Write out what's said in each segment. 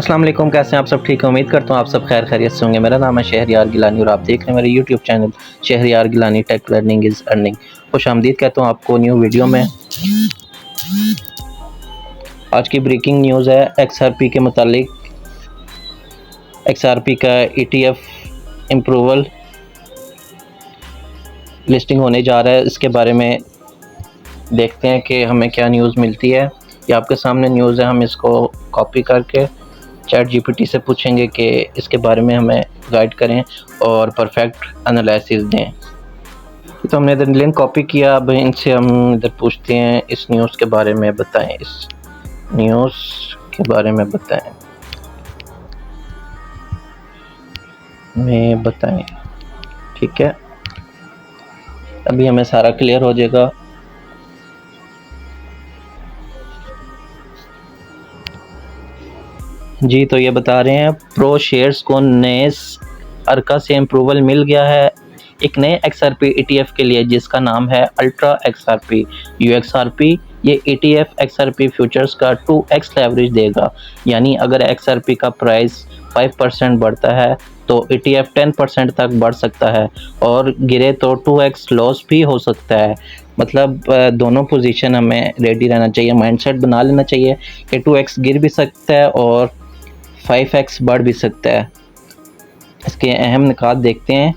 अस्सलाम वालेकुम, कैसे हैं आप सब? ठीक है, उम्मीद करता हूँ आप सब खैर खैरियत से होंगे। मेरा नाम है शहरयार गिलानी और आप देख रहे हैं मेरे YouTube channel Shahryar Gilani tech learning is earning. खुशामदीद कहता हूँ आपको न्यू वीडियो में। आज की ब्रेकिंग न्यूज़ है XRP के मुतालिक। XRP का ETF इम्प्रूवल लिस्टिंग होने जा रहा है। इसके बारे में देखते हैं कि हमें क्या न्यूज़ मिलती है। ये आपके सामने न्यूज़ है, हम इसको कॉपी करके चैट GPT से पूछेंगे कि इसके बारे में हमें गाइड करें और परफेक्ट एनालिसिस दें। तो हमने इधर लिंक कॉपी किया, अब इनसे हम इधर पूछते हैं इस न्यूज़ के बारे में बताएं, इस न्यूज़ के बारे में बताएं। ठीक है, अभी हमें सारा क्लियर हो जाएगा। जी, तो ये बता रहे हैं प्रो शेयर्स को नए अर्का से अप्रूवल मिल गया है एक नए XRP ETF के लिए जिसका नाम है अल्ट्रा XRP UXRP। ये ETF XRP फ्यूचर्स का 2x लेवरेज देगा, यानी अगर XRP का प्राइस 5% बढ़ता है तो ETF 10% तक बढ़ सकता है और गिरे तो 2x लॉस भी हो सकता है। मतलब दोनों पोजीशन हमें रेडी रहना चाहिए, माइंडसेट बना लेना चाहिए कि 2x गिर भी सकता है और 5x बढ़ भी सकता है। इसके अहम निकात देखते हैं।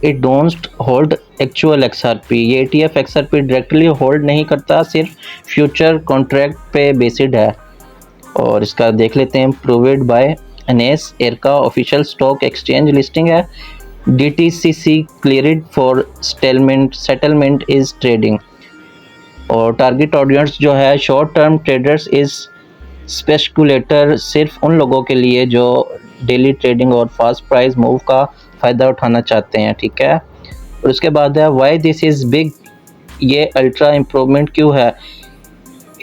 It don't hold actual XRP। ये ETF XRP डायरेक्टली होल्ड नहीं करता, सिर्फ फ्यूचर कॉन्ट्रैक्ट पे बेस्ड है। और इसका देख लेते हैं। प्रूव्ड बाय एनएस एरका ऑफिशियल स्टॉक एक्सचेंज लिस्टिंग है। DTCC cleared for settlement is trading. और टारगेट ऑडियंस जो है short term traders is speculator, सिर्फ उन लोगों के लिए जो डेली ट्रेडिंग और फास्ट प्राइस मूव का फ़ायदा उठाना चाहते हैं। ठीक है, और उसके बाद है वाई दिस इज़ बिग। ये अल्ट्रा इम्प्रूवमेंट क्यों है?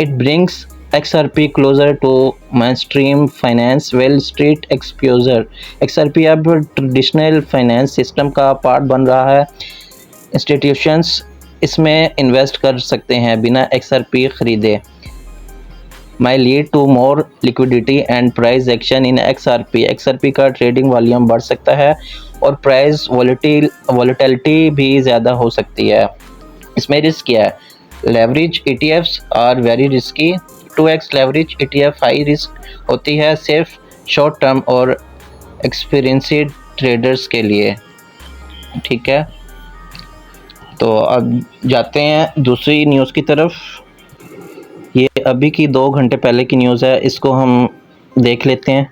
It brings XRP closer to mainstream finance wall street exposure. XRP अब ट्रेडिशनल फाइनेंस सिस्टम का पार्ट बन रहा है। इंस्टीट्यूशंस इसमें इन्वेस्ट कर सकते हैं बिना XRP खरीदे। May lead to more liquidity and price action in XRP का ट्रेडिंग वॉल्यूम बढ़ सकता है और प्राइस वॉलेटिलिटी भी ज़्यादा हो सकती है। इसमें रिस्क क्या है? Leverage ETFs are very risky. 2x leverage ETF high risk होती है, सिर्फ शॉर्ट टर्म और एक्सपीरियंस्ड ट्रेडर्स के लिए। ठीक है, तो अब जाते हैं दूसरी न्यूज़ की तरफ। ये अभी की 2 घंटे पहले की न्यूज़ है, इसको हम देख लेते हैं।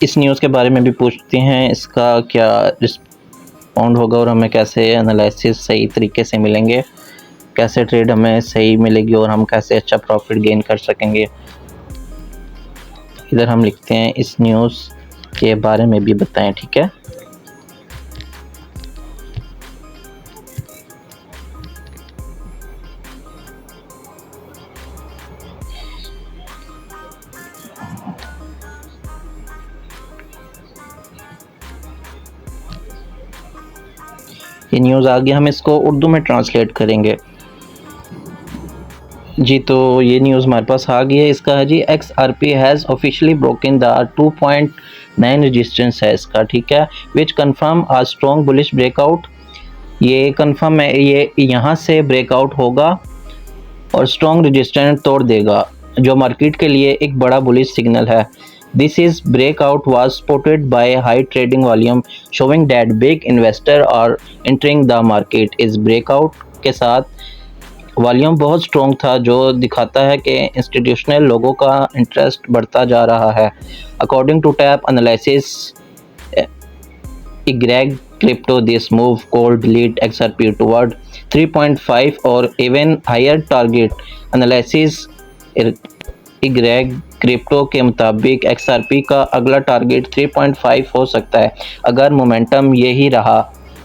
इस न्यूज़ के बारे में भी पूछते हैं, इसका क्या रिस्पॉन्ड होगा और हमें कैसे एनालिसिस सही तरीके से मिलेंगे, कैसे ट्रेड हमें सही मिलेगी और हम कैसे अच्छा प्रॉफिट गेन कर सकेंगे। इधर हम लिखते हैं इस न्यूज़ के बारे में भी बताएं। ठीक है, ये न्यूज़ आ गया, हम इसको उर्दू में ट्रांसलेट करेंगे। जी, तो ये न्यूज़ हमारे पास आ गई है। इसका है जी XRP has officially broken the 2.9 resistance है इसका। ठीक है, विच कन्फर्म आ स्ट्रॉन्ग बुलिश ब्रेकआउट। ये कन्फर्म है, ये यहाँ से ब्रेकआउट होगा और स्ट्रॉन्ग रेजिस्टेंस तोड़ देगा, जो मार्केट के लिए एक बड़ा बुलिश सिग्नल है। This is breakout was supported by high trading volume, showing that big investor are entering the market। इस breakout के साथ वॉल्यूम बहुत स्ट्रॉन्ग था, जो दिखाता है कि इंस्टीट्यूशनल लोगों का इंटरेस्ट बढ़ता जा रहा है। According to top analysis Greg crypto, this move could lead XRP toward 3.5 और even higher target. Analysis Greg crypto के मुताबिक XRP का अगला टारगेट 3.5 हो सकता है अगर मोमेंटम यही रहा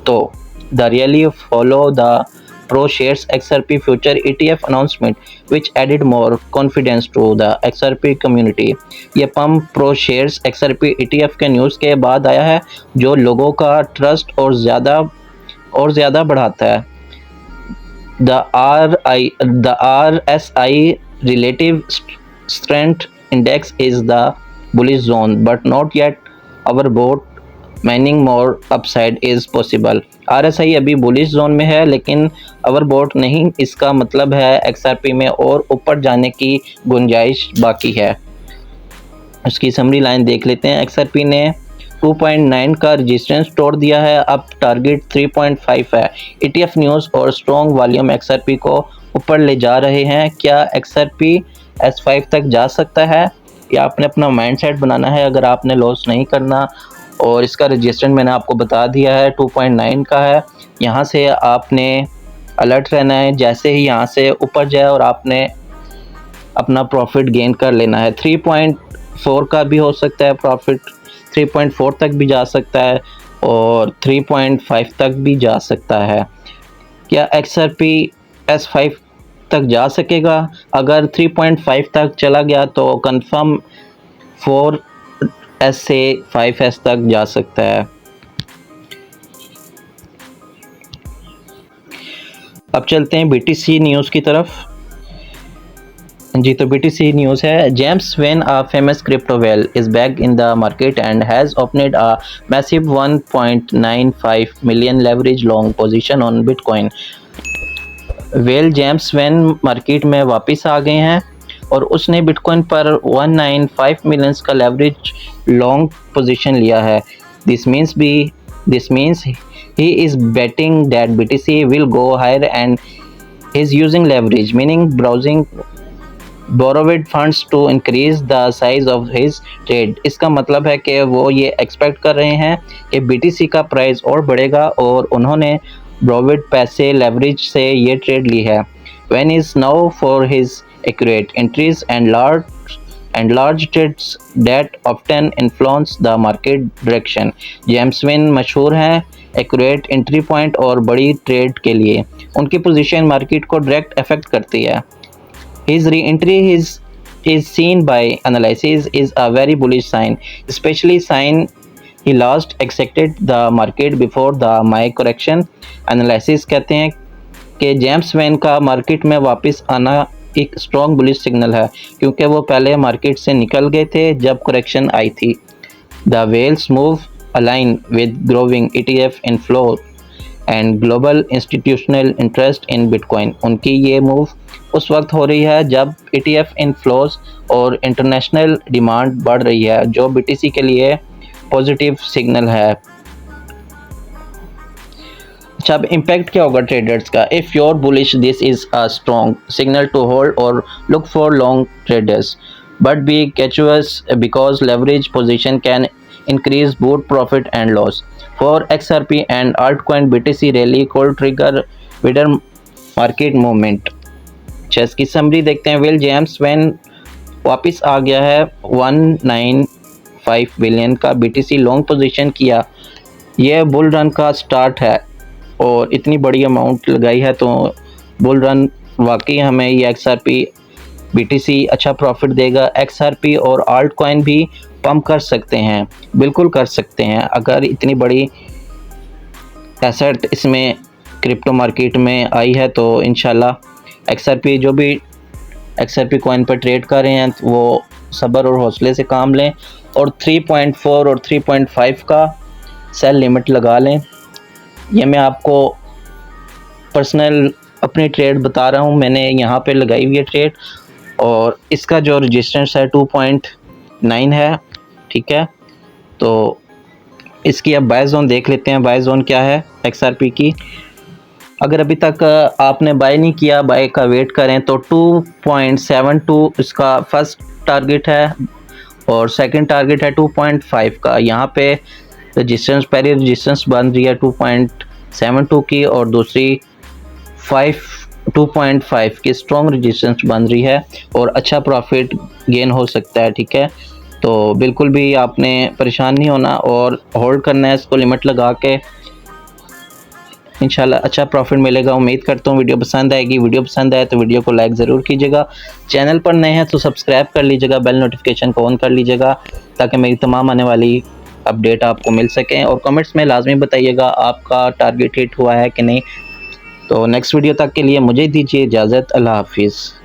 तो। The really follow the ProShares XRP future ETF announcement which added more confidence to the XRP community. ये pump ProShares XRP ETF के न्यूज़ के बाद आया है, जो लोगों का ट्रस्ट और ज़्यादा और ज़्यादा बढ़ाता है। The RSI relative strength index is the bullish zone, but not yet overbought, meaning more upside is possible। RSI अभी बुलिश जोन में है लेकिन ओवरबॉट नहीं, इसका मतलब है XRP में और ऊपर जाने की गुंजाइश बाकी है। उसकी समरी लाइन देख लेते हैं। XRP ने 2.9 का रेजिस्टेंस तोड़ दिया है, अब टारगेट 3.5 है। ETF न्यूज़ और स्ट्रॉन्ग वॉल्यूम XRP को ऊपर ले जा रहे हैं। क्या XRP S5 तक जा सकता है? या आपने अपना माइंडसेट बनाना है अगर आपने लॉस नहीं करना। और इसका रेजिस्टेंस मैंने आपको बता दिया है 2.9 का है। यहाँ से आपने अलर्ट रहना है, जैसे ही यहाँ से ऊपर जाए और आपने अपना प्रॉफिट गेन कर लेना है। 3.4 का भी हो सकता है प्रॉफिट, 3.4 तक भी जा सकता है और 3.5 तक भी जा सकता है। क्या XRP S5 तक जा सकेगा? अगर 3.5 तक चला गया तो कंफर्म 4S से 5S तक जा सकता है। अब चलते हैं BTC न्यूज़ की तरफ। जी, तो BTC न्यूज़ है। James Wynn, a famous crypto whale, is back in the market and has opened a massive 1.95 million leverage long position on bitcoin. Well James Wynn market में वापस आ गए हैं और उसने बिटकॉइन पर 195 मिलियंस का लेवरेज लॉन्ग पोजीशन लिया है। This means he is betting that BTC will go higher and is using leverage, meaning borrowed funds to increase the size of his trade। इसका मतलब है कि वो ये एक्सपेक्ट कर रहे हैं कि BTC का प्राइस और बढ़ेगा और उन्होंने borrowed पैसे लेवरेज से ये ट्रेड ली है। When is now for his accurate entries and large trades that often influence the market direction। James when मशहूर हैं एक्यूरेट एंट्री पॉइंट और बड़ी ट्रेड के लिए। उनकी पोजीशन मार्केट को डायरेक्ट अफेक्ट करती है। His re-entry is seen by analysis is a very bullish sign, especially sign he last exited the market before the my correction। Analysis कहते हैं कि जेम्स वेन का मार्केट में वापस आना एक स्ट्रॉन्ग बुलिश सिग्नल है क्योंकि वो पहले मार्केट से निकल गए थे जब करेक्शन आई थी। The whales move align with growing ETF inflow and global institutional interest in bitcoin. उनकी ये मूव उस वक्त हो रही है जब ETF इनफ्लोज और इंटरनेशनल डिमांड बढ़ रही है, जो BTC के लिए पॉजिटिव सिग्नल है। अच्छा, अब इम्पैक्ट क्या होगा ट्रेडर्स का? If your bullish, this is a strong signal to hold और look for long traders, but be cautious because leverage position can increase both profit and loss। For XRP and altcoin, BTC rally could trigger wider market movement। Chase की summary देखते हैं। Well James when वापस आ गया है, 195 billion का BTC long position किया। यह bull run का स्टार्ट है और इतनी बड़ी अमाउंट लगाई है तो बुल रन वाकई हमें ये XRP BTC अच्छा प्रॉफिट देगा। XRP और आल्ट कॉइन भी पंप कर सकते हैं, बिल्कुल कर सकते हैं। अगर इतनी बड़ी एसेट इसमें क्रिप्टो मार्केट में आई है तो इंशाल्लाह XRP जो भी XRP कॉइन पर ट्रेड कर रहे हैं वो सब्र और हौसले से काम लें और 3.4 और 3.5 का सेल लिमिट लगा लें। ये मैं आपको पर्सनल अपनी ट्रेड बता रहा हूँ, मैंने यहाँ पे लगाई हुई है ट्रेड और इसका जो रेजिस्टेंस है 2.9 है, ठीक है। तो इसकी अब बाय जोन देख लेते हैं। बाय जोन क्या है XRP की? अगर अभी तक आपने बाय नहीं किया, बाय का वेट करें तो 2.72 इसका फर्स्ट टारगेट है और सेकंड टारगेट है 2.5 का। यहाँ पे रेजिस्टेंस, पहली रेजिस्टेंस बन रही है 2.72 की और दूसरी 2.5 की स्ट्रॉन्ग रेजिस्टेंस बन रही है और अच्छा प्रॉफिट गेन हो सकता है, ठीक है। तो बिल्कुल भी आपने परेशान नहीं होना और होल्ड करना है इसको लिमिट लगा के, इंशाल्लाह अच्छा प्रॉफिट मिलेगा। उम्मीद करता हूँ वीडियो पसंद आएगी। वीडियो पसंद आए तो वीडियो को लाइक ज़रूर कीजिएगा। चैनल पर नए हैं तो सब्सक्राइब कर लीजिएगा, बेल नोटिफिकेशन को ऑन कर लीजिएगा ताकि मेरी तमाम आने वाली अपडेट आपको मिल सकें। और कमेंट्स में लाजमी बताइएगा आपका टारगेट हिट हुआ है कि नहीं। तो नेक्स्ट वीडियो तक के लिए मुझे दीजिए इजाज़त। अल्लाह हाफिज़।